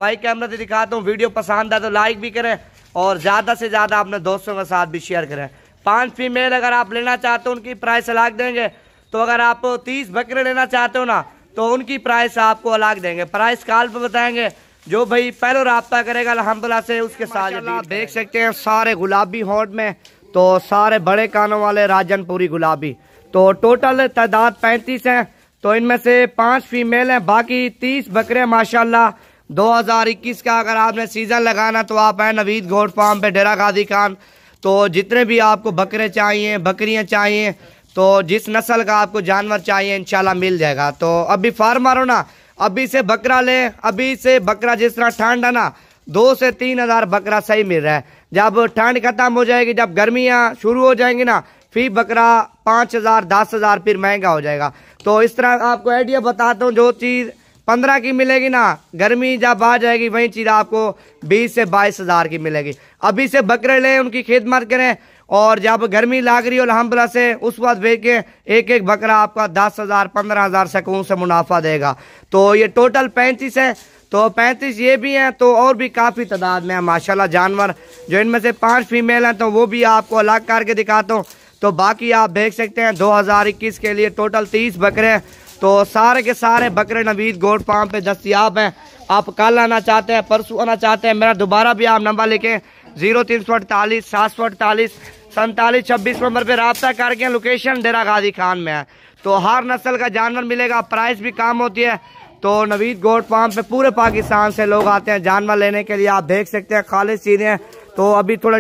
भाई कैमरा से दिखाता हूँ, वीडियो पसंद है तो लाइक भी करें और ज़्यादा से ज़्यादा अपने दोस्तों के साथ भी शेयर करें। 5 फीमेल अगर आप लेना चाहते हो उनकी प्राइस अलग देंगे। तो अगर आप 30 बकरे लेना चाहते हो ना तो उनकी प्राइस आपको अलग देंगे। प्राइस कॉल पर बताएंगे। जो भाई पहले राब्ता करेगा अल्हम्दुलिल्लाह से उसके साथ आप देख सकते हैं सारे गुलाबी होंठ में, तो सारे बड़े कानों वाले राजनपुरी गुलाबी। तो टोटल तादाद 35 हैं। तो इनमें से 5 फीमेल हैं, बाकी 30 बकरे माशाल्लाह। 2021 का अगर आपने सीजन लगाना तो आप हैं नवीद गोट फार्म पे, डेरा गाजी खान। तो जितने भी आपको बकरे चाहिए, बकरियां चाहिए, तो जिस नस्ल का आपको जानवर चाहिए इंशाल्लाह मिल जाएगा। तो अभी फार्मर हो ना, अभी से बकरा ले, अभी से बकरा। जिस तरह ठंड है ना, 2 से 3 हज़ार बकरा सही मिल रहा है। जब ठंड खत्म हो जाएगी, जब गर्मियाँ शुरू हो जाएंगी ना, फिर बकरा 5 हज़ार 10 हज़ार फिर महंगा हो जाएगा। तो इस तरह आपको आइडिया बताता हूँ, जो चीज़ 15 की मिलेगी ना, गर्मी जब आ जाएगी वही चीज़ आपको 20 से 22 हज़ार की मिलेगी। अभी से बकरे लें, उनकी खिदमत करें, और जब गर्मी लाग रही हो अल्हम्दुलिल्लाह से उस वक्त बेच के एक एक बकरा आपका 10 हज़ार 15 हज़ार सकून से मुनाफा देगा। तो ये टोटल 35 है। तो 35 ये भी हैं, तो और भी काफ़ी तादाद में है माशाल्लाह जानवर। जो इनमें से 5 फीमेल हैं तो वो भी आपको अलग करके दिखाता हूँ। तो बाकी आप देख सकते हैं 2021 के लिए टोटल 30 बकरे हैं। तो सारे के सारे बकरे नवीद गोट फार्म पे दस्तियाब हैं। आप कल आना चाहते हैं, परसों आना चाहते हैं, मेरा दोबारा भी आप नंबर लिखें 0348 748 47 26 नंबर पे रब्ता करके। लोकेशन डेरा गाजी खान में है। तो हर नस्ल का जानवर मिलेगा, प्राइस भी कम होती है। तो नवीद गोट फार्म पे पूरे पाकिस्तान से लोग आते हैं जानवर लेने के लिए। आप देख सकते हैं खालिद चीज़ें हैं। तो अभी थोड़ा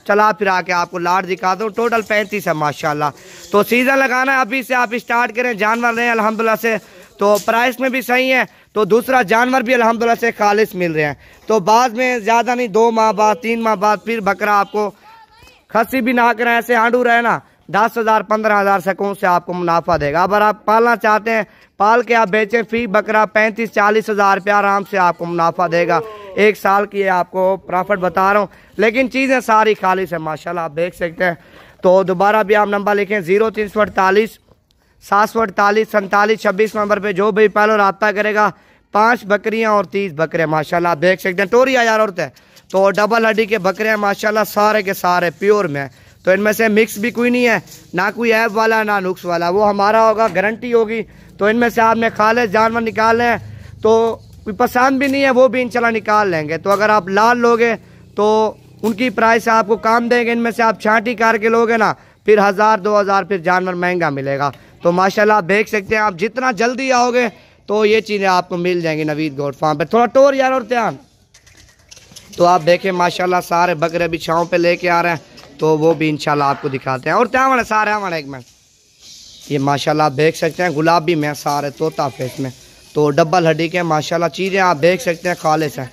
चला फिरा के आपको लाट दिखा दूँ। टोटल 35 है माशाल्लाह। तो सीज़न लगाना है, अभी से आप स्टार्ट करें, जानवर लें अल्हम्दुलिल्लाह से। तो प्राइस में भी सही है, तो दूसरा जानवर भी अल्हम्दुलिल्लाह से खालिस मिल रहे हैं। तो बाद में ज़्यादा नहीं, 2 माह बाद 3 माह बाद फिर बकरा आपको खस्सी भी ना करें, ऐसे आंडू रहे ना, 10 हज़ार 15 हज़ार सकून से आपको मुनाफा देगा। अगर आप पालना चाहते हैं, पाल के आप बेचें, फी बकरा 35-40 हज़ार रुपया आराम से आपको मुनाफा देगा। 1 साल की आपको प्रॉफिट बता रहा हूँ, लेकिन चीज़ें सारी खालिस है माशाल्लाह, आप देख सकते हैं। तो दोबारा भी आप नंबर लिखें 0348 748 47 26 नंबर पे। जो भी पहले रब्ता करेगा, 5 बकरियां और 30 बकरे माशाल्लाह, आप देख सकते हैं। टोरी हजार औरत है, तो डबल हड्डी के बकरे हैं माशाल्लाह, सारे के सारे प्योर में। तो इनमें से मिक्स भी कोई नहीं है, ना कोई ऐप वाला ना नुक्स वाला, वो हमारा होगा, गारंटी होगी। तो इनमें से आपने खालिस जानवर निकाल लें, तो कोई पसंद भी नहीं है वो भी इंशाल्लाह निकाल लेंगे। तो अगर आप लाल लोगे तो उनकी प्राइस आपको कम देंगे। इनमें से आप छांटी करके लोगे ना, फिर 1000 2000 फिर जानवर महंगा मिलेगा। तो माशाल्लाह आप देख सकते हैं, आप जितना जल्दी आओगे तो ये चीज़ें आपको मिल जाएंगी नवीद गोट फार्म पे। थोड़ा टोर यार और ध्यान। तो आप देखें माशाल्लाह सारे बकरे भी छाँव पे लेके आ रहे हैं, तो वो भी इंशाल्लाह आपको दिखाते हैं। और त्यावन सारे आवन एक में ये माशाल्लाह आप देख सकते हैं गुलाबी में सारे तोता फेस में, तो डबल हड्डी के माशाल्लाह चीज़ें आप देख सकते हैं खालिस हैं।